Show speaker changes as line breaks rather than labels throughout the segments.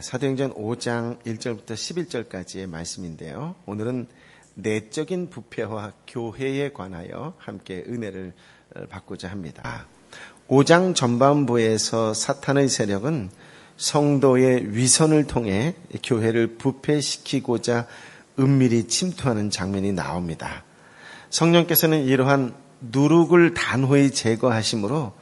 사도행전 5장 1절부터 11절까지의 말씀인데요. 오늘은 내적인 부패와 교회에 관하여 함께 은혜를 받고자 합니다. 5장 전반부에서 사탄의 세력은 성도의 위선을 통해 교회를 부패시키고자 은밀히 침투하는 장면이 나옵니다. 성령께서는 이러한 누룩을 단호히 제거하심으로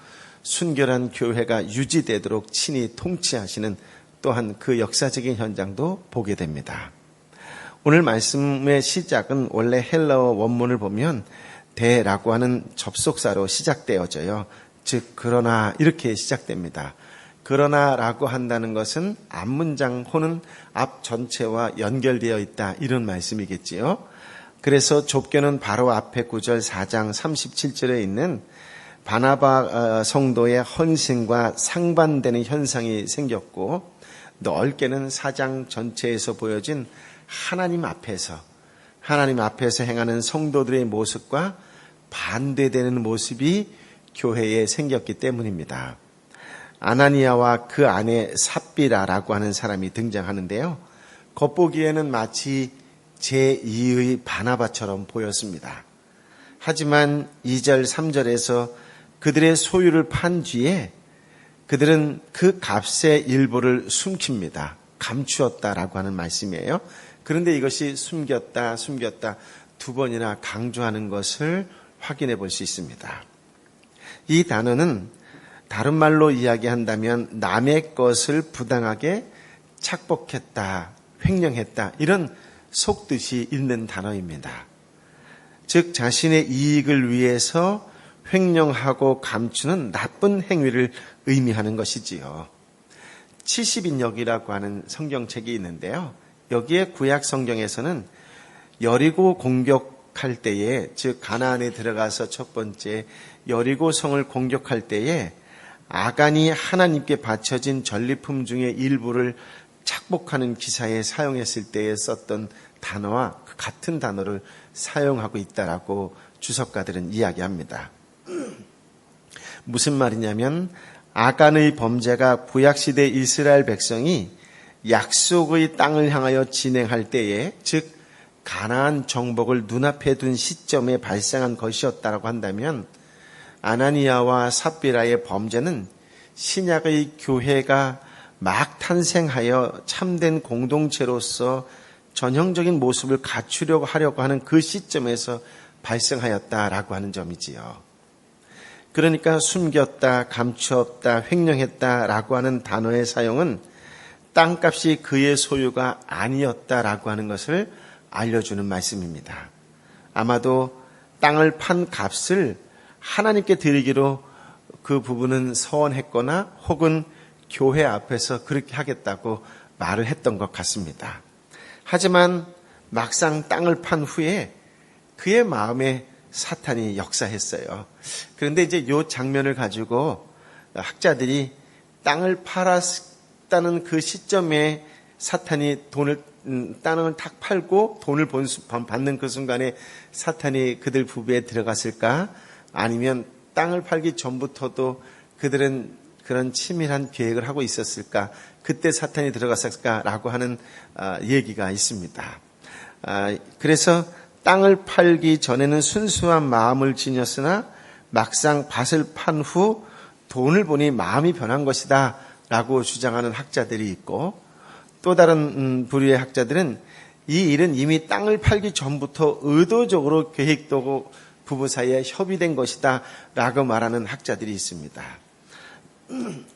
순결한 교회가 유지되도록 친히 통치하시는 또한 그 역사적인 현장도 보게 됩니다. 오늘 말씀의 시작은 원래 헬라어 원문을 보면 대라고 하는 접속사로 시작되어져요. 즉 그러나 이렇게 시작됩니다. 그러나라고 한다는 것은 앞문장 혹은 앞 전체와 연결되어 있다 이런 말씀이겠지요. 그래서 좁게는 바로 앞에 9절 4장 37절에 있는 바나바 성도의 헌신과 상반되는 현상이 생겼고, 넓게는 4장 전체에서 보여진 하나님 앞에서 행하는 성도들의 모습과 반대되는 모습이 교회에 생겼기 때문입니다. 아나니아와 그 아내 삽비라라고 하는 사람이 등장하는데요. 겉보기에는 마치 제2의 바나바처럼 보였습니다. 하지만 2절 3절에서 그들의 소유를 판 뒤에 그들은 그 값의 일부를 숨깁니다. 감추었다라고 하는 말씀이에요. 그런데 이것이 숨겼다 두 번이나 강조하는 것을 확인해 볼 수 있습니다. 이 단어는 다른 말로 이야기한다면 남의 것을 부당하게 착복했다, 횡령했다 이런 속뜻이 있는 단어입니다. 즉 자신의 이익을 위해서 횡령하고 감추는 나쁜 행위를 의미하는 것이지요. 70인역이라고 하는 성경책이 있는데요. 여기에 구약 성경에서는 여리고 공격할 때에, 즉 가나안에 들어가서 첫 번째 여리고 성을 공격할 때에 아간이 하나님께 바쳐진 전리품 중에 일부를 착복하는 기사에 사용했을 때에 썼던 단어와 같은 단어를 사용하고 있다라고 주석가들은 이야기합니다. 무슨 말이냐면 아간의 범죄가 구약시대 이스라엘 백성이 약속의 땅을 향하여 진행할 때에, 즉 가나안 정복을 눈앞에 둔 시점에 발생한 것이었다고 한다면, 아나니아와 삽비라의 범죄는 신약의 교회가 막 탄생하여 참된 공동체로서 전형적인 모습을 갖추려고 하려고 하는 그 시점에서 발생하였다라고 하는 점이지요. 그러니까 숨겼다, 감추었다, 횡령했다라고 하는 단어의 사용은 땅값이 그의 소유가 아니었다라고 하는 것을 알려주는 말씀입니다. 아마도 땅을 판 값을 하나님께 드리기로 그 부분은 서원했거나 혹은 교회 앞에서 그렇게 하겠다고 말을 했던 것 같습니다. 하지만 막상 땅을 판 후에 그의 마음에 사탄이 역사했어요. 그런데 이제 이 장면을 가지고 학자들이 땅을 팔았다는 그 시점에 사탄이 땅을 탁 팔고 돈을 받는 그 순간에 사탄이 그들 부부에 들어갔을까? 아니면 땅을 팔기 전부터도 그들은 그런 치밀한 계획을 하고 있었을까? 그때 사탄이 들어갔을까라고 하는 얘기가 있습니다. 그래서 땅을 팔기 전에는 순수한 마음을 지녔으나 막상 밭을 판 후 돈을 보니 마음이 변한 것이다 라고 주장하는 학자들이 있고, 또 다른 부류의 학자들은 이 일은 이미 땅을 팔기 전부터 의도적으로 계획되고 부부 사이에 협의된 것이다 라고 말하는 학자들이 있습니다.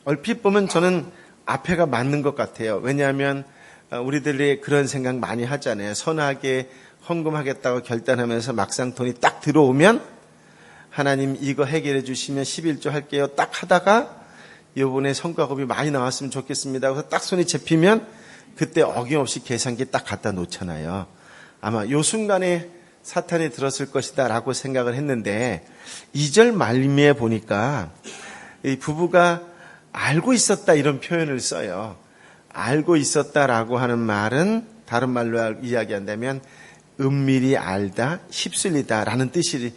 얼핏 보면 저는 앞에가 맞는 것 같아요. 왜냐하면 우리들이 그런 생각 많이 하잖아요. 선하게 헌금하겠다고 결단하면서 막상 돈이 딱 들어오면 하나님 이거 해결해 주시면 11조 할게요 딱 하다가 이번에 성과급이 많이 나왔으면 좋겠습니다. 그래서 딱 손이 잡히면 그때 어김없이 계산기 딱 갖다 놓잖아요. 아마 이 순간에 사탄이 들었을 것이다 라고 생각을 했는데 2절 말미에 보니까 이 부부가 알고 있었다 이런 표현을 써요. 알고 있었다라고 하는 말은 다른 말로 이야기한다면 은밀히 알다, 휩쓸리다라는 뜻이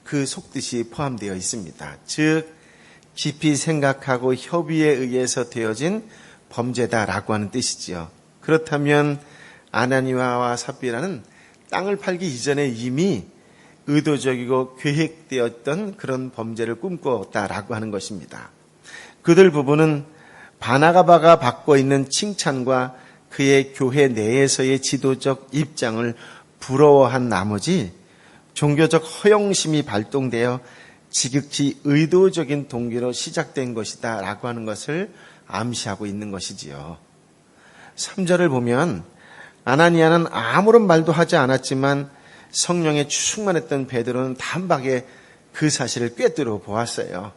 그 속뜻이 포함되어 있습니다. 즉 깊이 생각하고 협의에 의해서 되어진 범죄다라고 하는 뜻이지요. 그렇다면 아나니아와 삽비라는 땅을 팔기 이전에 이미 의도적이고 계획되었던 그런 범죄를 꿈꾸었다라고 하는 것입니다. 그들 부부는 바나바가 받고 있는 칭찬과 그의 교회 내에서의 지도적 입장을 부러워한 나머지 종교적 허영심이 발동되어 지극히 의도적인 동기로 시작된 것이다 라고 하는 것을 암시하고 있는 것이지요. 3절을 보면 아나니아는 아무런 말도 하지 않았지만 성령에 충만했던 베드로는 단박에 그 사실을 꿰뚫어 보았어요.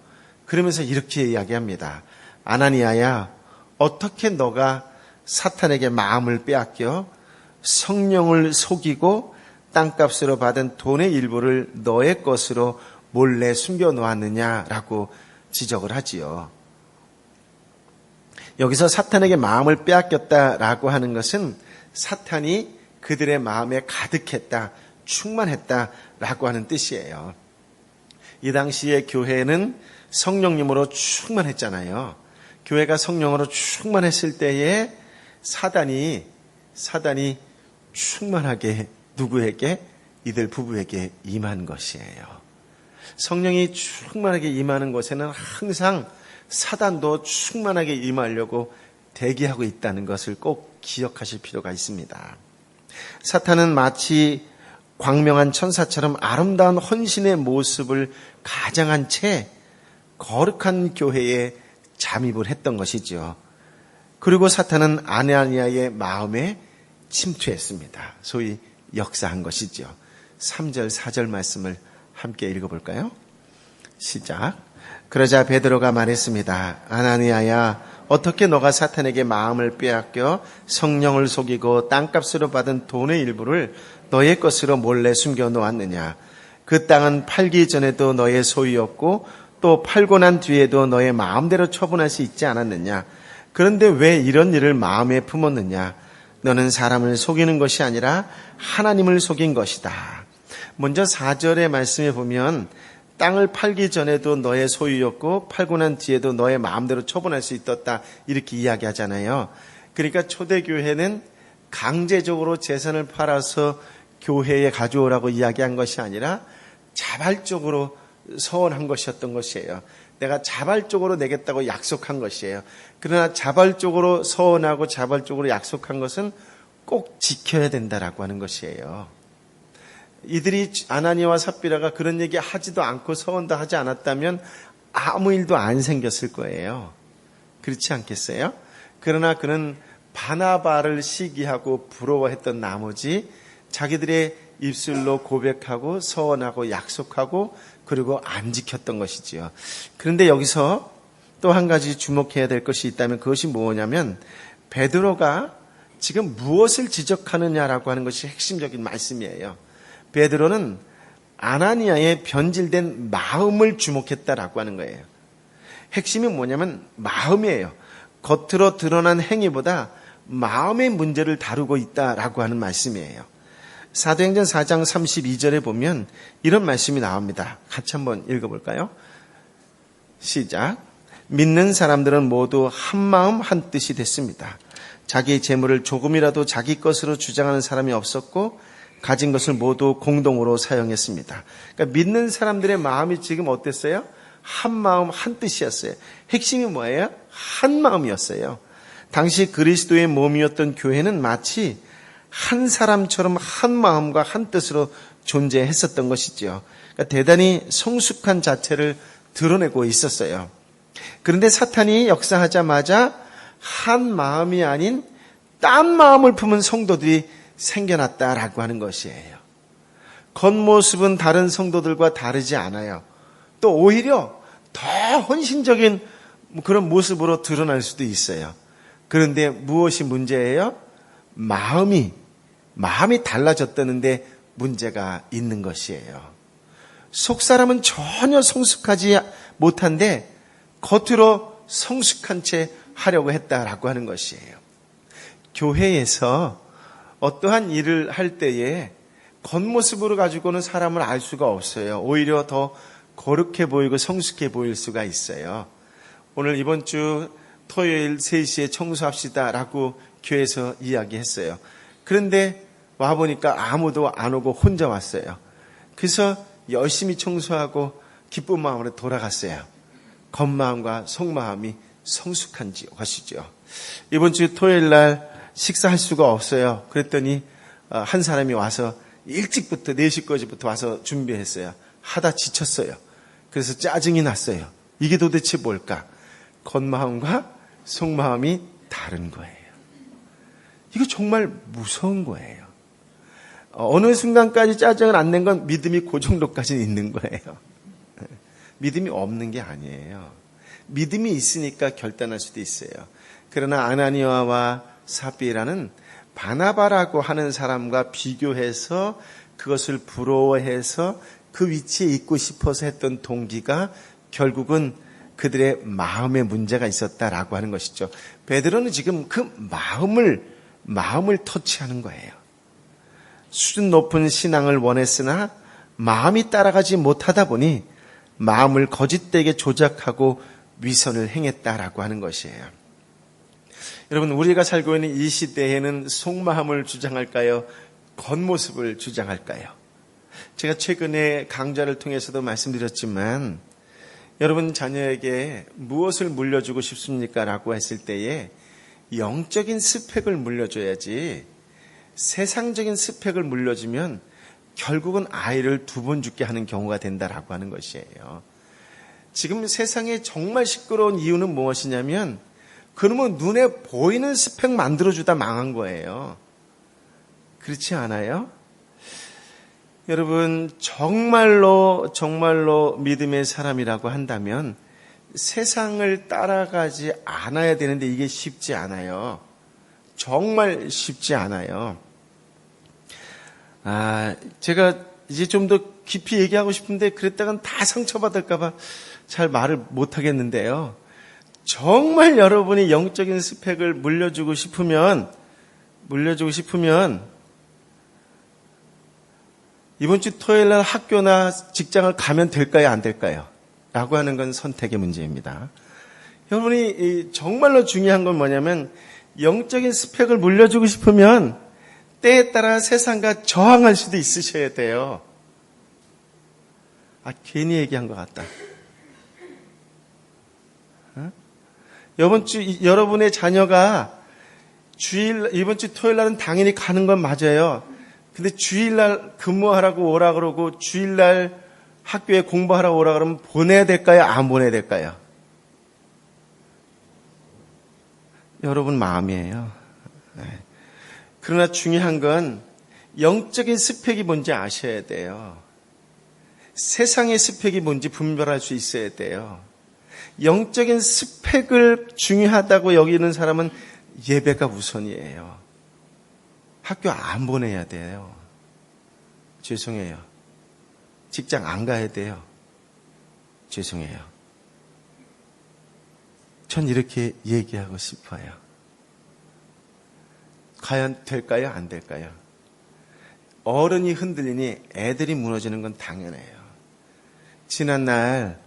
그러면서 이렇게 이야기합니다. 아나니아야, 어떻게 너가 사탄에게 마음을 빼앗겨 성령을 속이고 땅값으로 받은 돈의 일부를 너의 것으로 몰래 숨겨놓았느냐라고 지적을 하지요. 여기서 사탄에게 마음을 빼앗겼다라고 하는 것은 사탄이 그들의 마음에 가득했다, 충만했다라고 하는 뜻이에요. 이 당시에 교회는 성령님으로 충만했잖아요. 교회가 성령으로 충만했을 때에 사단이 충만하게 누구에게? 이들 부부에게 임한 것이에요. 성령이 충만하게 임하는 곳에는 항상 사단도 충만하게 임하려고 대기하고 있다는 것을 꼭 기억하실 필요가 있습니다. 사탄은 마치 광명한 천사처럼 아름다운 헌신의 모습을 가장한 채 거룩한 교회에 잠입을 했던 것이죠. 그리고 사탄은 아나니아의 마음에 침투했습니다. 소위 역사한 것이죠. 3절, 4절 말씀을 함께 읽어볼까요? 시작. 그러자 베드로가 말했습니다. 아나니아야, 어떻게 너가 사탄에게 마음을 빼앗겨 성령을 속이고 땅값으로 받은 돈의 일부를 너의 것으로 몰래 숨겨놓았느냐? 그 땅은 팔기 전에도 너의 소유였고 또 팔고 난 뒤에도 너의 마음대로 처분할 수 있지 않았느냐? 그런데 왜 이런 일을 마음에 품었느냐? 너는 사람을 속이는 것이 아니라 하나님을 속인 것이다. 먼저 4절의 말씀에 보면 땅을 팔기 전에도 너의 소유였고 팔고 난 뒤에도 너의 마음대로 처분할 수 있었다, 이렇게 이야기하잖아요. 그러니까 초대교회는 강제적으로 재산을 팔아서 교회에 가져오라고 이야기한 것이 아니라 자발적으로 서원한 것이었던 것이에요. 내가 자발적으로 내겠다고 약속한 것이에요. 그러나 자발적으로 서원하고 자발적으로 약속한 것은 꼭 지켜야 된다라고 하는 것이에요. 이들이 아나니아와 삽비라가 그런 얘기 하지도 않고 서원도 하지 않았다면 아무 일도 안 생겼을 거예요. 그렇지 않겠어요? 그러나 그는 바나바를 시기하고 부러워했던 나머지 자기들의 입술로 고백하고 서원하고 약속하고 그리고 안 지켰던 것이지요. 그런데 여기서 또 한 가지 주목해야 될 것이 있다면 그것이 뭐냐면 베드로가 지금 무엇을 지적하느냐라고 하는 것이 핵심적인 말씀이에요. 베드로는 아나니아의 변질된 마음을 주목했다라고 하는 거예요. 핵심이 뭐냐면 마음이에요. 겉으로 드러난 행위보다 마음의 문제를 다루고 있다라고 하는 말씀이에요. 사도행전 4장 32절에 보면 이런 말씀이 나옵니다. 같이 한번 읽어볼까요? 시작. 믿는 사람들은 모두 한 마음 한 뜻이 됐습니다. 자기 재물을 조금이라도 자기 것으로 주장하는 사람이 없었고 가진 것을 모두 공동으로 사용했습니다. 그러니까 믿는 사람들의 마음이 지금 어땠어요? 한 마음 한 뜻이었어요. 핵심이 뭐예요? 한 마음이었어요. 당시 그리스도의 몸이었던 교회는 마치 한 사람처럼 한 마음과 한 뜻으로 존재했었던 것이죠. 그러니까 대단히 성숙한 자체를 드러내고 있었어요. 그런데 사탄이 역사하자마자 한 마음이 아닌 딴 마음을 품은 성도들이 생겨났다라고 하는 것이에요. 겉모습은 다른 성도들과 다르지 않아요. 또 오히려 더 헌신적인 그런 모습으로 드러날 수도 있어요. 그런데 무엇이 문제예요? 마음이 달라졌다는데 문제가 있는 것이에요. 속사람은 전혀 성숙하지 못한데 겉으로 성숙한 채 하려고 했다라고 하는 것이에요. 교회에서 어떠한 일을 할 때에 겉모습으로 가지고는 사람을 알 수가 없어요. 오히려 더 거룩해 보이고 성숙해 보일 수가 있어요. 오늘 이번 주 토요일 3시에 청소합시다라고 교회에서 이야기했어요. 그런데 와보니까 아무도 안 오고 혼자 왔어요. 그래서 열심히 청소하고 기쁜 마음으로 돌아갔어요. 겉마음과 속마음이 성숙한 것이죠. 이번 주 토요일 날 식사할 수가 없어요. 그랬더니 한 사람이 와서 일찍부터 4시까지부터 와서 준비했어요. 하다 지쳤어요. 그래서 짜증이 났어요. 이게 도대체 뭘까? 겉마음과 속마음이 다른 거예요. 이거 정말 무서운 거예요. 어느 순간까지 짜증을 안 낸 건 믿음이 그 정도까지는 있는 거예요. 믿음이 없는 게 아니에요. 믿음이 있으니까 결단할 수도 있어요. 그러나 아나니아와 삽비라는 바나바라고 하는 사람과 비교해서 그것을 부러워해서 그 위치에 있고 싶어서 했던 동기가 결국은 그들의 마음에 문제가 있었다라고 하는 것이죠. 베드로는 지금 그 마음을 터치하는 거예요. 수준 높은 신앙을 원했으나 마음이 따라가지 못하다 보니 마음을 거짓되게 조작하고 위선을 행했다라고 하는 것이에요. 여러분, 우리가 살고 있는 이 시대에는 속마음을 주장할까요? 겉모습을 주장할까요? 제가 최근에 강좌를 통해서도 말씀드렸지만 여러분 자녀에게 무엇을 물려주고 싶습니까? 라고 했을 때에 영적인 스펙을 물려줘야지 세상적인 스펙을 물려주면 결국은 아이를 2번 죽게 하는 경우가 된다라고 하는 것이에요. 지금 세상에 정말 시끄러운 이유는 무엇이냐면 그러면 눈에 보이는 스펙 만들어주다 망한 거예요. 그렇지 않아요? 여러분 정말로 믿음의 사람이라고 한다면 세상을 따라가지 않아야 되는데 이게 쉽지 않아요. 정말 쉽지 않아요. 제가 이제 좀 더 깊이 얘기하고 싶은데 그랬다간 다 상처받을까봐 잘 말을 못하겠는데요. 정말 여러분이 영적인 스펙을 물려주고 싶으면 이번 주 토요일 날 학교나 직장을 가면 될까요? 안 될까요? 라고 하는 건 선택의 문제입니다. 여러분이 정말로 중요한 건 뭐냐면 영적인 스펙을 물려주고 싶으면 때에 따라 세상과 저항할 수도 있으셔야 돼요. 괜히 얘기한 것 같다. 이번 주 여러분의 자녀가 이번 주 토요일 날은 당연히 가는 건 맞아요. 근데 주일날 근무하라고 오라 그러고 주일날 학교에 공부하라고 오라 그러면 보내야 될까요? 안 보내야 될까요? 여러분 마음이에요. 그러나 중요한 건 영적인 스펙이 뭔지 아셔야 돼요. 세상의 스펙이 뭔지 분별할 수 있어야 돼요. 영적인 스펙을 중요하다고 여기는 사람은 예배가 우선이에요. 학교 안 보내야 돼요. 죄송해요. 직장 안 가야 돼요. 죄송해요. 전 이렇게 얘기하고 싶어요. 과연 될까요? 안 될까요? 어른이 흔들리니 애들이 무너지는 건 당연해요. 지난날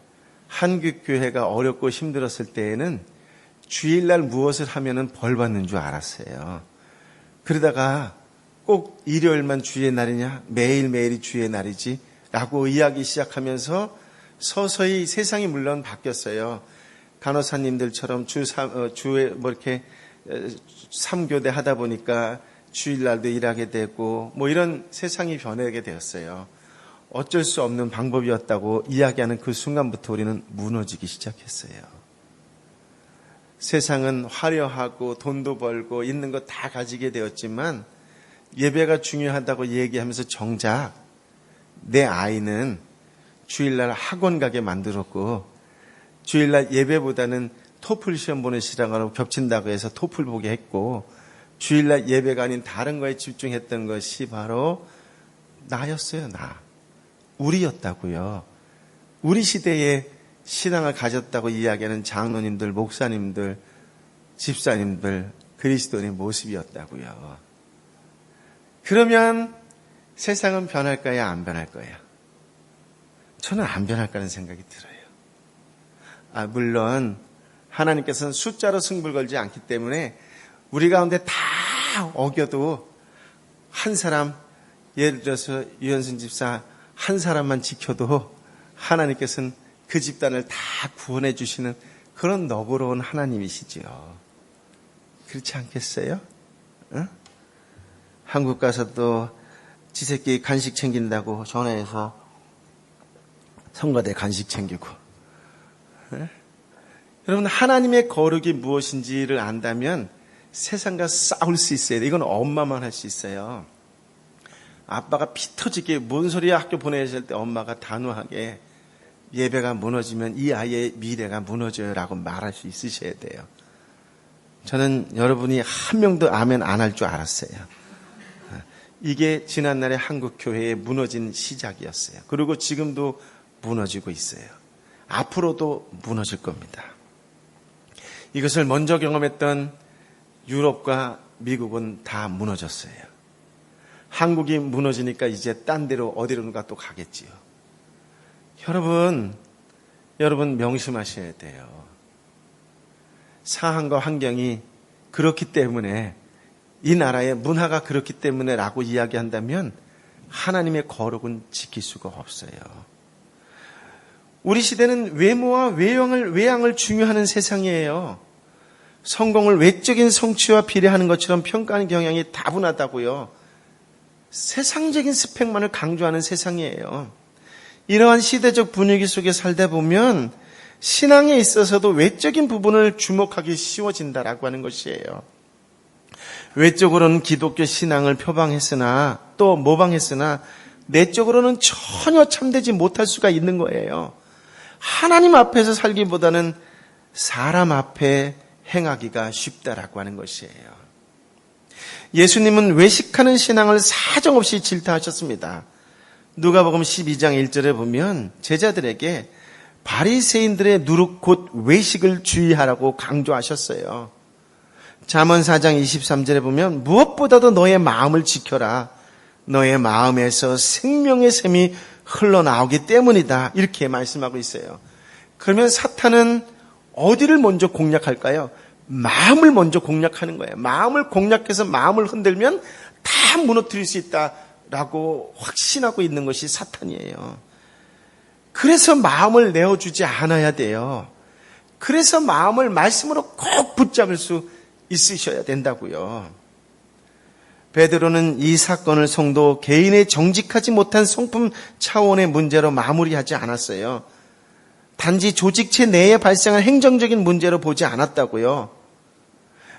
한국교회가 어렵고 힘들었을 때에는 주일날 무엇을 하면은 벌 받는 줄 알았어요. 그러다가 꼭 일요일만 주의 날이냐? 매일매일이 주의 날이지? 라고 이야기 시작하면서 서서히 세상이 물론 바뀌었어요. 간호사님들처럼 주에 이렇게 3교대 하다 보니까 주일날도 일하게 되고 이런 세상이 변하게 되었어요. 어쩔 수 없는 방법이었다고 이야기하는 그 순간부터 우리는 무너지기 시작했어요. 세상은 화려하고 돈도 벌고 있는 거 다 가지게 되었지만 예배가 중요하다고 얘기하면서 정작 내 아이는 주일날 학원 가게 만들었고 주일날 예배보다는 토플 시험 보는 시간하고 겹친다고 해서 토플 보게 했고 주일날 예배가 아닌 다른 거에 집중했던 것이 바로 나였어요. 우리였다고요. 우리 시대에 신앙을 가졌다고 이야기하는 장로님들, 목사님들, 집사님들, 그리스도인의 모습이었다고요. 그러면 세상은 변할까요? 안 변할까요? 저는 안 변할까라는 생각이 들어요. 물론 하나님께서는 숫자로 승부를 걸지 않기 때문에 우리 가운데 다 어겨도 한 사람, 예를 들어서 유현승 집사 한 사람만 지켜도 하나님께서는 그 집단을 다 구원해 주시는 그런 너그러운 하나님이시지요. 그렇지 않겠어요? 응? 한국 가서도 지 새끼 간식 챙긴다고 전화해서 성가대 간식 챙기고. 응? 여러분, 하나님의 거룩이 무엇인지를 안다면 세상과 싸울 수 있어야 돼. 이건 엄마만 할 수 있어요. 아빠가 피 터지게 뭔 소리야 학교 보내실 때 엄마가 단호하게 예배가 무너지면 이 아이의 미래가 무너져요라고 말할 수 있으셔야 돼요. 저는 여러분이 한 명도 아멘 안 할 줄 알았어요. 이게 지난날의 한국 교회의 무너진 시작이었어요. 그리고 지금도 무너지고 있어요. 앞으로도 무너질 겁니다. 이것을 먼저 경험했던 유럽과 미국은 다 무너졌어요. 한국이 무너지니까 이제 딴 데로 어디론가 또 가겠지요. 여러분 명심하셔야 돼요. 상황과 환경이 그렇기 때문에 이 나라의 문화가 그렇기 때문에 라고 이야기한다면 하나님의 거룩은 지킬 수가 없어요. 우리 시대는 외모와 외양을 중요하는 세상이에요. 성공을 외적인 성취와 비례하는 것처럼 평가하는 경향이 다분하다고요. 세상적인 스펙만을 강조하는 세상이에요. 이러한 시대적 분위기 속에 살다 보면 신앙에 있어서도 외적인 부분을 주목하기 쉬워진다라고 하는 것이에요. 외적으로는 기독교 신앙을 표방했으나 또 모방했으나 내적으로는 전혀 참되지 못할 수가 있는 거예요. 하나님 앞에서 살기보다는 사람 앞에 행하기가 쉽다라고 하는 것이에요. 예수님은 외식하는 신앙을 사정없이 질타하셨습니다. 누가복음 12장 1절에 보면 제자들에게 바리새인들의 누룩 곧 외식을 주의하라고 강조하셨어요. 잠언 4장 23절에 보면 무엇보다도 너의 마음을 지켜라. 너의 마음에서 생명의 샘이 흘러나오기 때문이다. 이렇게 말씀하고 있어요. 그러면 사탄은 어디를 먼저 공략할까요? 마음을 먼저 공략하는 거예요. 마음을 공략해서 마음을 흔들면 다 무너뜨릴 수 있다라고 확신하고 있는 것이 사탄이에요. 그래서 마음을 내어주지 않아야 돼요. 그래서 마음을 말씀으로 꼭 붙잡을 수 있으셔야 된다고요. 베드로는 이 사건을 성도 개인의 정직하지 못한 성품 차원의 문제로 마무리하지 않았어요. 단지 조직체 내에 발생한 행정적인 문제로 보지 않았다고요.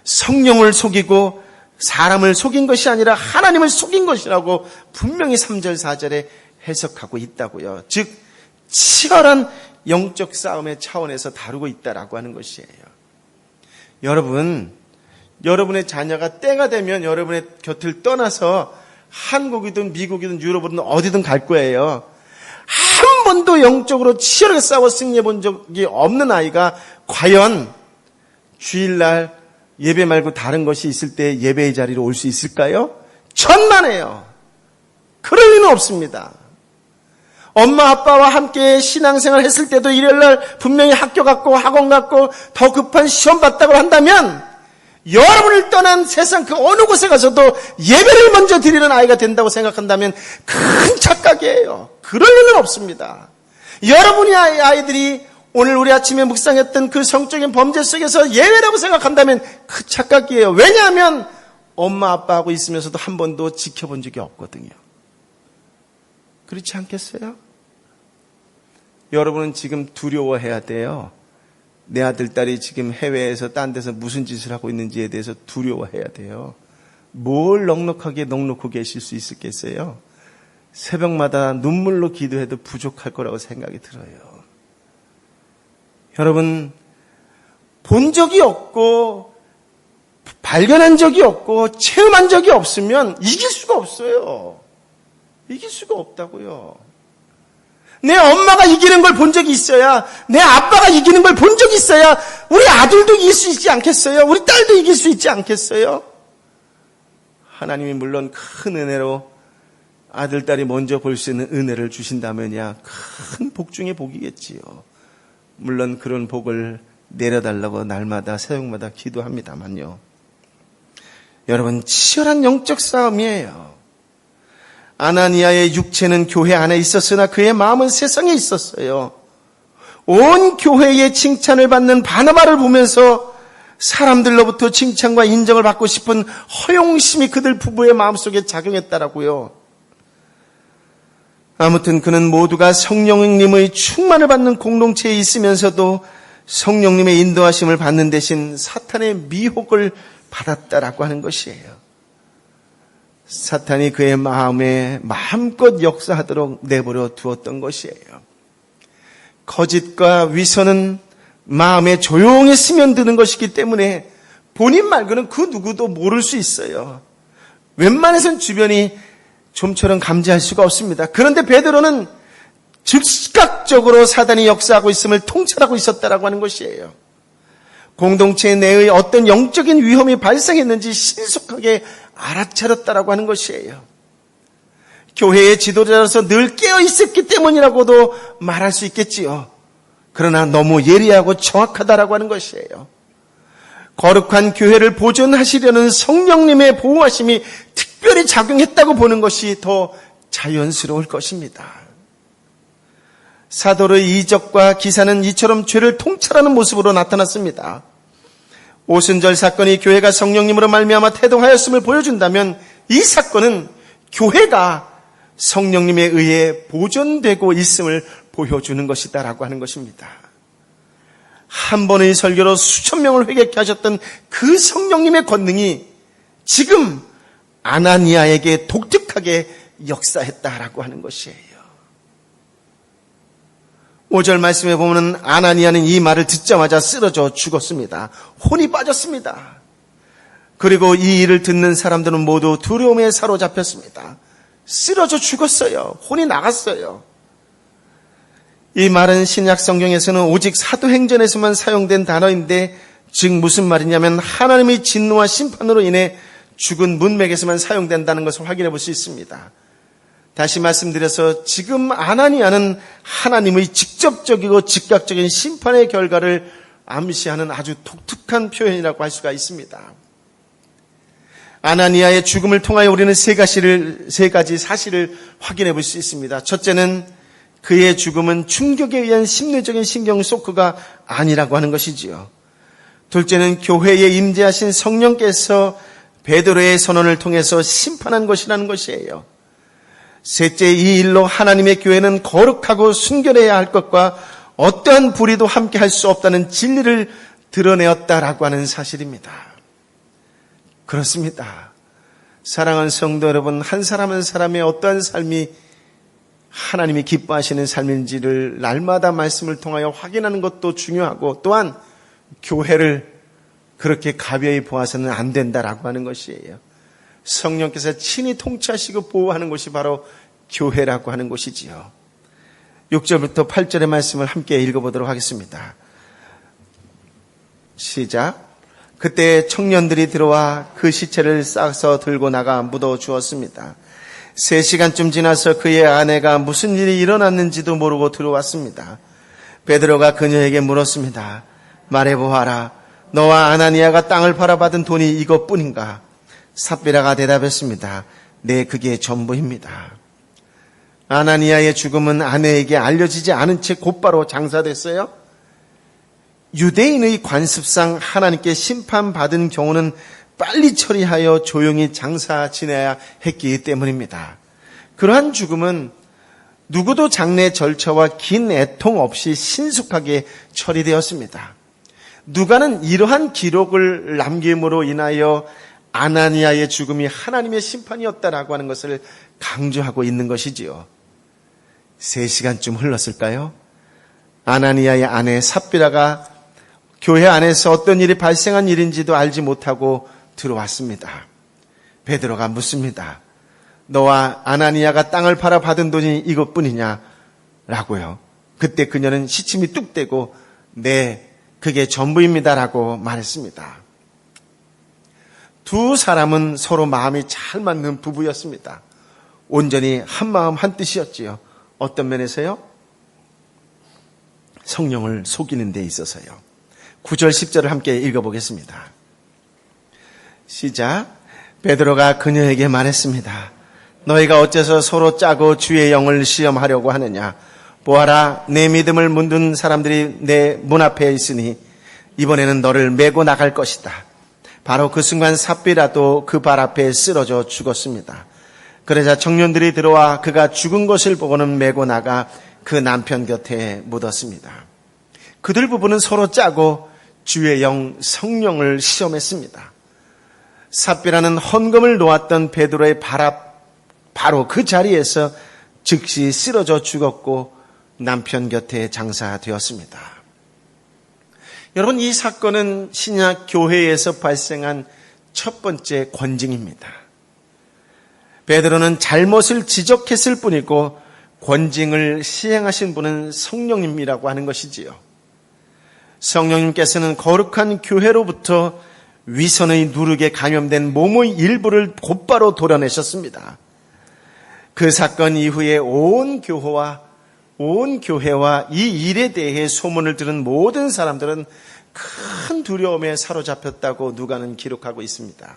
성령을 속이고 사람을 속인 것이 아니라 하나님을 속인 것이라고 분명히 3절 4절에 해석하고 있다고요. 즉 치열한 영적 싸움의 차원에서 다루고 있다라고 하는 것이에요. 여러분의 자녀가 때가 되면 여러분의 곁을 떠나서 한국이든 미국이든 유럽이든 어디든 갈 거예요. 한 번도 영적으로 치열하게 싸워 승리해 본 적이 없는 아이가 과연 주일날 예배 말고 다른 것이 있을 때 예배의 자리로 올 수 있을까요? 천만에요. 그럴 리는 없습니다. 엄마 아빠와 함께 신앙생활 했을 때도 일요일날 분명히 학교 갔고 학원 갔고 더 급한 시험 봤다고 한다면 여러분을 떠난 세상 그 어느 곳에 가서도 예배를 먼저 드리는 아이가 된다고 생각한다면 큰 착각이에요. 그럴 리는 없습니다. 여러분이 아이들이 오늘 우리 아침에 묵상했던 그 성적인 범죄 속에서 예외라고 생각한다면 그 착각이에요. 왜냐하면 엄마 아빠하고 있으면서도 한 번도 지켜본 적이 없거든요. 그렇지 않겠어요? 여러분은 지금 두려워해야 돼요. 내 아들, 딸이 지금 해외에서 딴 데서 무슨 짓을 하고 있는지에 대해서 두려워해야 돼요. 뭘 넉넉하게 넉놓고 계실 수 있겠어요? 새벽마다 눈물로 기도해도 부족할 거라고 생각이 들어요. 여러분, 본 적이 없고 발견한 적이 없고 체험한 적이 없으면 이길 수가 없어요. 이길 수가 없다고요. 내 엄마가 이기는 걸 본 적이 있어야, 내 아빠가 이기는 걸 본 적이 있어야 우리 아들도 이길 수 있지 않겠어요? 우리 딸도 이길 수 있지 않겠어요? 하나님이 물론 큰 은혜로 아들, 딸이 먼저 볼 수 있는 은혜를 주신다면야 큰 복 중의 복이겠지요. 물론 그런 복을 내려달라고 날마다 새벽마다 기도합니다만요. 여러분, 치열한 영적 싸움이에요. 아나니아의 육체는 교회 안에 있었으나 그의 마음은 세상에 있었어요. 온 교회의 칭찬을 받는 바나바를 보면서 사람들로부터 칭찬과 인정을 받고 싶은 허영심이 그들 부부의 마음속에 작용했다라고요. 아무튼 그는 모두가 성령님의 충만을 받는 공동체에 있으면서도 성령님의 인도하심을 받는 대신 사탄의 미혹을 받았다라고 하는 것이에요. 사탄이 그의 마음에 마음껏 역사하도록 내버려 두었던 것이에요. 거짓과 위선은 마음에 조용히 스며드는 것이기 때문에 본인 말고는 그 누구도 모를 수 있어요. 웬만해선 주변이 좀처럼 감지할 수가 없습니다. 그런데 베드로는 즉각적으로 사단이 역사하고 있음을 통찰하고 있었다라고 하는 것이에요. 공동체 내의 어떤 영적인 위험이 발생했는지 신속하게 알아차렸다라고 하는 것이에요. 교회의 지도자로서 늘 깨어 있었기 때문이라고도 말할 수 있겠지요. 그러나 너무 예리하고 정확하다라고 하는 것이에요. 거룩한 교회를 보존하시려는 성령님의 보호하심이 특별히 작용했다고 보는 것이 더 자연스러울 것입니다. 사도의 이적과 기사는 이처럼 죄를 통찰하는 모습으로 나타났습니다. 오순절 사건이 교회가 성령님으로 말미암아 태동하였음을 보여준다면 이 사건은 교회가 성령님에 의해 보존되고 있음을 보여주는 것이다라고 하는 것입니다. 한 번의 설교로 수천 명을 회개케 하셨던 그 성령님의 권능이 지금 아나니아에게 독특하게 역사했다라고 하는 것이에요. 5절 말씀에 보면 아나니아는 이 말을 듣자마자 쓰러져 죽었습니다. 혼이 빠졌습니다. 그리고 이 일을 듣는 사람들은 모두 두려움에 사로잡혔습니다. 쓰러져 죽었어요. 혼이 나갔어요. 이 말은 신약 성경에서는 오직 사도행전에서만 사용된 단어인데 즉 무슨 말이냐면 하나님의 진노와 심판으로 인해 죽은 문맥에서만 사용된다는 것을 확인해 볼 수 있습니다. 다시 말씀드려서 지금 아나니아는 하나님의 직접적이고 즉각적인 심판의 결과를 암시하는 아주 독특한 표현이라고 할 수가 있습니다. 아나니아의 죽음을 통하여 우리는 세 가지 사실을 확인해 볼 수 있습니다. 첫째는 그의 죽음은 충격에 의한 심리적인 신경 쇼크가 아니라고 하는 것이지요. 둘째는 교회에 임재하신 성령께서 베드로의 선언을 통해서 심판한 것이라는 것이에요. 셋째, 이 일로 하나님의 교회는 거룩하고 순결해야 할 것과 어떠한 불의도 함께 할 수 없다는 진리를 드러내었다라고 하는 사실입니다. 그렇습니다. 사랑하는 성도 여러분, 한 사람 한 사람의 어떠한 삶이 하나님이 기뻐하시는 삶인지를 날마다 말씀을 통하여 확인하는 것도 중요하고 또한 교회를 그렇게 가벼이 보아서는 안 된다라고 하는 것이에요. 성령께서 친히 통치하시고 보호하는 것이 바로 교회라고 하는 것이지요. 6절부터 8절의 말씀을 함께 읽어보도록 하겠습니다. 시작. 그때 청년들이 들어와 그 시체를 싸서 들고 나가 묻어 주었습니다. 3시간쯤 지나서 그의 아내가 무슨 일이 일어났는지도 모르고 들어왔습니다. 베드로가 그녀에게 물었습니다. 말해보아라. 너와 아나니아가 땅을 팔아받은 돈이 이것뿐인가? 삽비라가 대답했습니다. 네, 그게 전부입니다. 아나니아의 죽음은 아내에게 알려지지 않은 채 곧바로 장사됐어요. 유대인의 관습상 하나님께 심판받은 경우는 빨리 처리하여 조용히 장사 지내야 했기 때문입니다. 그러한 죽음은 누구도 장례 절차와 긴 애통 없이 신속하게 처리되었습니다. 누가는 이러한 기록을 남김으로 인하여 아나니아의 죽음이 하나님의 심판이었다라고 하는 것을 강조하고 있는 것이지요. 3시간쯤 흘렀을까요? 아나니아의 아내 삽비라가 교회 안에서 어떤 일이 발생한 일인지도 알지 못하고 들어왔습니다. 베드로가 묻습니다. 너와 아나니아가 땅을 팔아 받은 돈이 이것뿐이냐? 라고요. 그때 그녀는 시침이 뚝 떼고 네, 그게 전부입니다라고 말했습니다. 두 사람은 서로 마음이 잘 맞는 부부였습니다. 온전히 한 마음 한 뜻이었지요. 어떤 면에서요? 성령을 속이는 데 있어서요. 9절 10절을 함께 읽어보겠습니다. 시작. 베드로가 그녀에게 말했습니다. 너희가 어째서 서로 짜고 주의 영을 시험하려고 하느냐. 보아라, 내 믿음을 묻는 사람들이 내 문 앞에 있으니 이번에는 너를 메고 나갈 것이다. 바로 그 순간 삽비라도 그 발 앞에 쓰러져 죽었습니다. 그러자 청년들이 들어와 그가 죽은 것을 보고는 메고 나가 그 남편 곁에 묻었습니다. 그들 부부는 서로 짜고 주의 영 성령을 시험했습니다. 삽비라는 헌금을 놓았던 베드로의 발 앞 바로 그 자리에서 즉시 쓰러져 죽었고 남편 곁에 장사되었습니다. 여러분, 이 사건은 신약 교회에서 발생한 첫 번째 권징입니다. 베드로는 잘못을 지적했을 뿐이고 권징을 시행하신 분은 성령님이라고 하는 것이지요. 성령님께서는 거룩한 교회로부터 위선의 누룩에 감염된 몸의 일부를 곧바로 도려내셨습니다. 그 사건 이후에 온 교회와 이 일에 대해 소문을 들은 모든 사람들은 큰 두려움에 사로잡혔다고 누가는 기록하고 있습니다.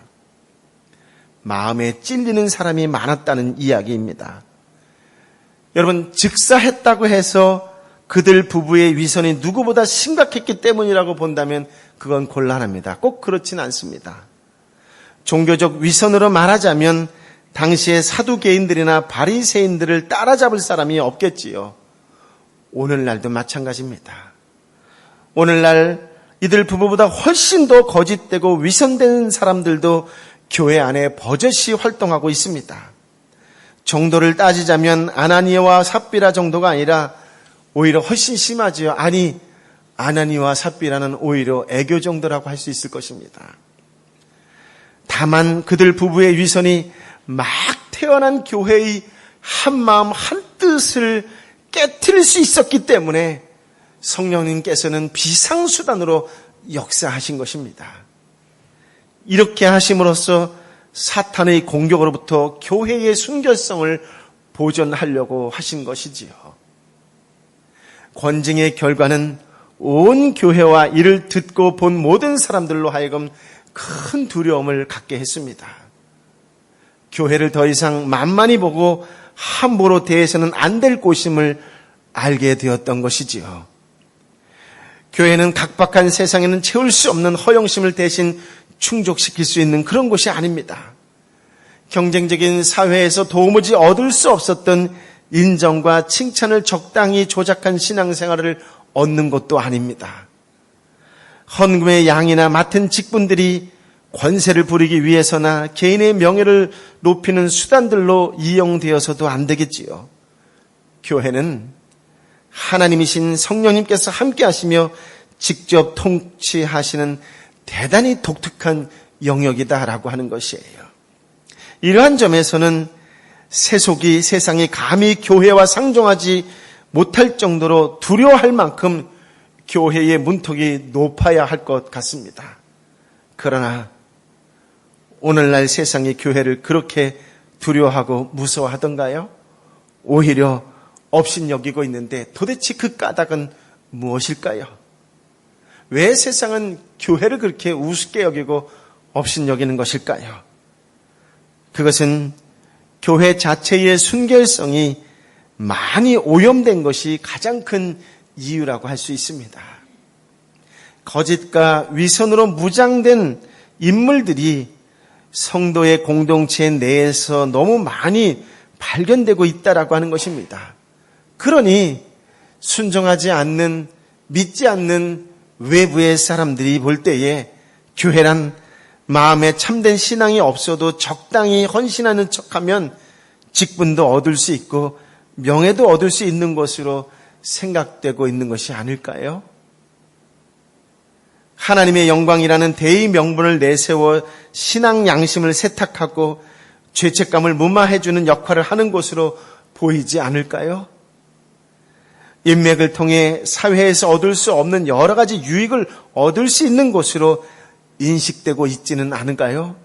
마음에 찔리는 사람이 많았다는 이야기입니다. 여러분, 즉사했다고 해서 그들 부부의 위선이 누구보다 심각했기 때문이라고 본다면 그건 곤란합니다. 꼭 그렇진 않습니다. 종교적 위선으로 말하자면 당시의 사두개인들이나 바리새인들을 따라잡을 사람이 없겠지요. 오늘날도 마찬가지입니다. 오늘날 이들 부부보다 훨씬 더 거짓되고 위선된 사람들도 교회 안에 버젓이 활동하고 있습니다. 정도를 따지자면 아나니아와 삽비라 정도가 아니라 오히려 훨씬 심하지요. 아니, 아나니아와 삽비라는 오히려 애교 정도라고 할 수 있을 것입니다. 다만 그들 부부의 위선이 막 태어난 교회의 한마음 한뜻을 깨트릴 수 있었기 때문에 성령님께서는 비상수단으로 역사하신 것입니다. 이렇게 하심으로써 사탄의 공격으로부터 교회의 순결성을 보존하려고 하신 것이지요. 권징의 결과는 온 교회와 이를 듣고 본 모든 사람들로 하여금 큰 두려움을 갖게 했습니다. 교회를 더 이상 만만히 보고 함부로 대해서는 안 될 곳임을 알게 되었던 것이지요. 교회는 각박한 세상에는 채울 수 없는 허영심을 대신 충족시킬 수 있는 그런 곳이 아닙니다. 경쟁적인 사회에서 도무지 얻을 수 없었던 인정과 칭찬을 적당히 조작한 신앙생활을 얻는 것도 아닙니다. 헌금의 양이나 맡은 직분들이 권세를 부리기 위해서나 개인의 명예를 높이는 수단들로 이용되어서도 안 되겠지요. 교회는 하나님이신 성령님께서 함께 하시며 직접 통치하시는 대단히 독특한 영역이다라고 하는 것이에요. 이러한 점에서는 세속이 세상이 감히 교회와 상종하지 못할 정도로 두려워할 만큼 교회의 문턱이 높아야 할 것 같습니다. 그러나 오늘날 세상이 교회를 그렇게 두려워하고 무서워하던가요? 오히려 업신여기고 있는데 도대체 그 까닭은 무엇일까요? 왜 세상은 교회를 그렇게 우습게 여기고 업신여기는 것일까요? 그것은 교회 자체의 순결성이 많이 오염된 것이 가장 큰 이유라고 할 수 있습니다. 거짓과 위선으로 무장된 인물들이 성도의 공동체 내에서 너무 많이 발견되고 있다라고 하는 것입니다. 그러니 순종하지 않는, 믿지 않는 외부의 사람들이 볼 때에 교회란 마음에 참된 신앙이 없어도 적당히 헌신하는 척하면 직분도 얻을 수 있고 명예도 얻을 수 있는 것으로 생각되고 있는 것이 아닐까요? 하나님의 영광이라는 대의 명분을 내세워 신앙 양심을 세탁하고 죄책감을 무마해주는 역할을 하는 것으로 보이지 않을까요? 인맥을 통해 사회에서 얻을 수 없는 여러 가지 유익을 얻을 수 있는 곳으로 인식되고 있지는 않은가요?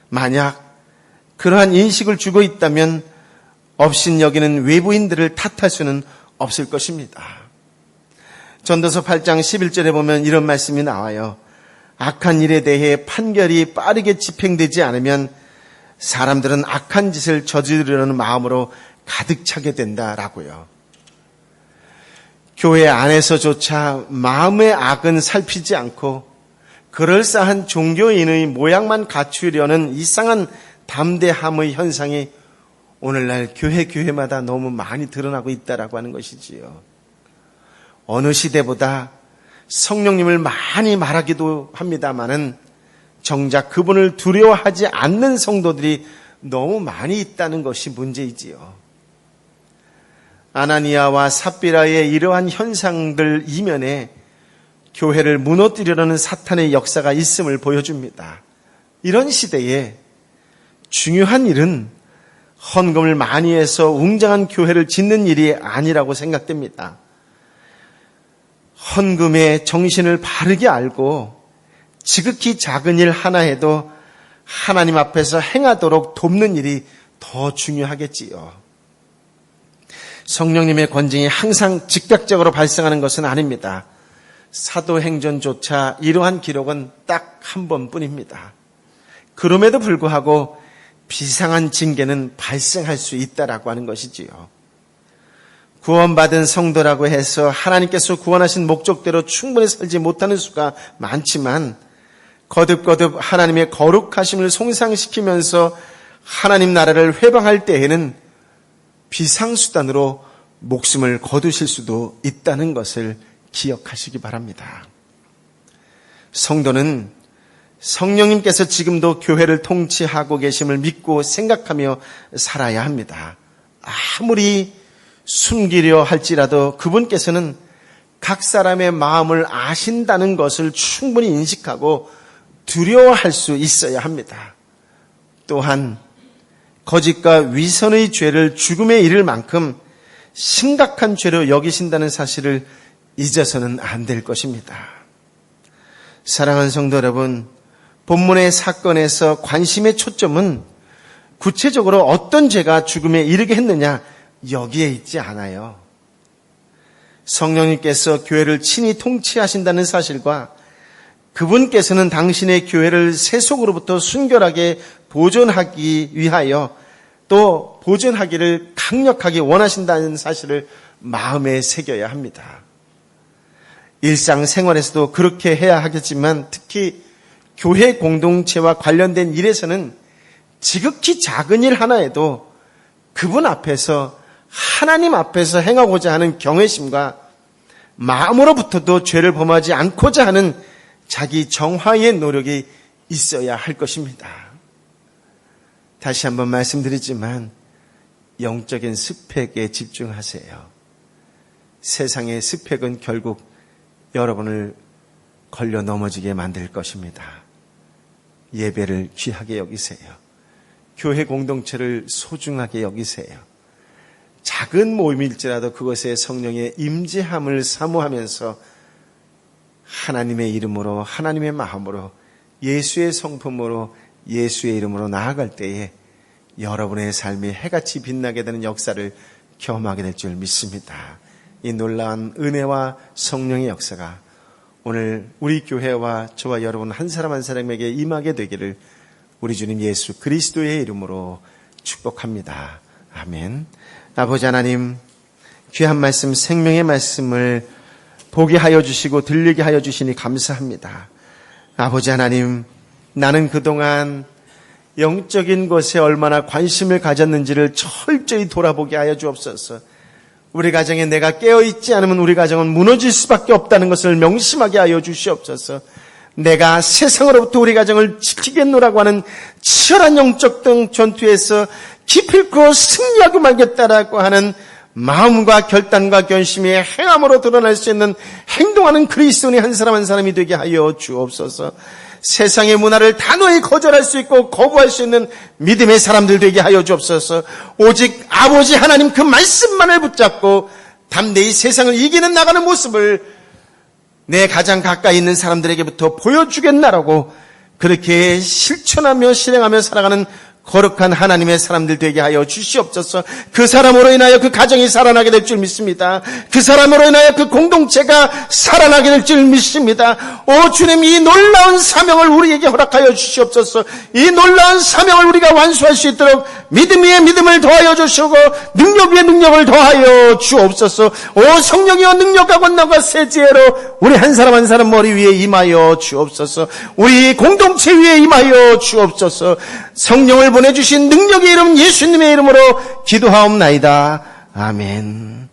만약 그러한 인식을 주고 있다면 업신여기는 외부인들을 탓할 수는 없을 것입니다. 전도서 8장 11절에 보면 이런 말씀이 나와요. 악한 일에 대해 판결이 빠르게 집행되지 않으면 사람들은 악한 짓을 저지르려는 마음으로 가득 차게 된다라고요. 교회 안에서조차 마음의 악은 살피지 않고 그럴싸한 종교인의 모양만 갖추려는 이상한 담대함의 현상이 오늘날 교회마다 너무 많이 드러나고 있다라고 하는 것이지요. 어느 시대보다 성령님을 많이 말하기도 합니다마는 정작 그분을 두려워하지 않는 성도들이 너무 많이 있다는 것이 문제이지요. 아나니아와 삽비라의 이러한 현상들 이면에 교회를 무너뜨리려는 사탄의 역사가 있음을 보여줍니다. 이런 시대에 중요한 일은 헌금을 많이 해서 웅장한 교회를 짓는 일이 아니라고 생각됩니다. 헌금의 정신을 바르게 알고 지극히 작은 일 하나 해도 하나님 앞에서 행하도록 돕는 일이 더 중요하겠지요. 성령님의 권징이 항상 즉각적으로 발생하는 것은 아닙니다. 사도행전조차 이러한 기록은 딱 한 번뿐입니다. 그럼에도 불구하고 비상한 징계는 발생할 수 있다라고 하는 것이지요. 구원받은 성도라고 해서 하나님께서 구원하신 목적대로 충분히 살지 못하는 수가 많지만 거듭거듭 하나님의 거룩하심을 송상시키면서 하나님 나라를 회방할 때에는 비상수단으로 목숨을 거두실 수도 있다는 것을 기억하시기 바랍니다. 성도는 성령님께서 지금도 교회를 통치하고 계심을 믿고 생각하며 살아야 합니다. 아무리 숨기려 할지라도 그분께서는 각 사람의 마음을 아신다는 것을 충분히 인식하고 두려워할 수 있어야 합니다. 또한 거짓과 위선의 죄를 죽음에 이를 만큼 심각한 죄로 여기신다는 사실을 잊어서는 안 될 것입니다. 사랑하는 성도 여러분, 본문의 사건에서 관심의 초점은 구체적으로 어떤 죄가 죽음에 이르게 했느냐 여기에 있지 않아요. 성령님께서 교회를 친히 통치하신다는 사실과 그분께서는 당신의 교회를 세속으로부터 순결하게 보존하기 위하여 또 보존하기를 강력하게 원하신다는 사실을 마음에 새겨야 합니다. 일상생활에서도 그렇게 해야 하겠지만 특히 교회 공동체와 관련된 일에서는 지극히 작은 일 하나에도 그분 앞에서 하나님 앞에서 행하고자 하는 경외심과 마음으로부터도 죄를 범하지 않고자 하는 자기 정화의 노력이 있어야 할 것입니다. 다시 한번 말씀드리지만 영적인 스펙에 집중하세요. 세상의 스펙은 결국 여러분을 걸려 넘어지게 만들 것입니다. 예배를 귀하게 여기세요. 교회 공동체를 소중하게 여기세요. 작은 모임일지라도 그것에 성령의 임재함을 사모하면서 하나님의 이름으로 하나님의 마음으로 예수의 성품으로 예수의 이름으로 나아갈 때에 여러분의 삶이 해같이 빛나게 되는 역사를 경험하게 될 줄 믿습니다. 이 놀라운 은혜와 성령의 역사가 오늘 우리 교회와 저와 여러분 한 사람 한 사람에게 임하게 되기를 우리 주님 예수 그리스도의 이름으로 축복합니다. 아멘. 아버지 하나님, 귀한 말씀, 생명의 말씀을 보게 하여 주시고 들리게 하여 주시니 감사합니다. 아버지 하나님, 나는 그동안 영적인 것에 얼마나 관심을 가졌는지를 철저히 돌아보게 하여 주옵소서. 우리 가정에 내가 깨어있지 않으면 우리 가정은 무너질 수밖에 없다는 것을 명심하게 하여 주시옵소서. 내가 세상으로부터 우리 가정을 지키겠노라고 하는 치열한 영적 전투에서 기필코 승리하고 말겠다라고 하는 마음과 결단과 결심이 행함으로 드러날 수 있는 행동하는 그리스도인이 한 사람 한 사람이 되게 하여 주옵소서. 세상의 문화를 단호히 거절할 수 있고 거부할 수 있는 믿음의 사람들 되게 하여 주옵소서. 오직 아버지 하나님 그 말씀만을 붙잡고 담대히 세상을 이기는 나가는 모습을 내 가장 가까이 있는 사람들에게부터 보여주겠나라고 그렇게 실천하며 실행하며 살아가는 거룩한 하나님의 사람들 되게 하여 주시옵소서. 그 사람으로 인하여 그 가정이 살아나게 될 줄 믿습니다. 그 사람으로 인하여 그 공동체가 살아나게 될 줄 믿습니다. 오 주님, 이 놀라운 사명을 우리에게 허락하여 주시옵소서. 이 놀라운 사명을 우리가 완수할 수 있도록 믿음 위에 믿음을 더하여 주시고 능력 위에 능력을 더하여 주옵소서. 오 성령이여, 능력과 권능과 새 지혜로 우리 한 사람 한 사람 머리 위에 임하여 주옵소서. 우리 공동체 위에 임하여 주옵소서. 성령을 보내주신 능력의 이름 예수님의 이름으로 기도하옵나이다. 아멘.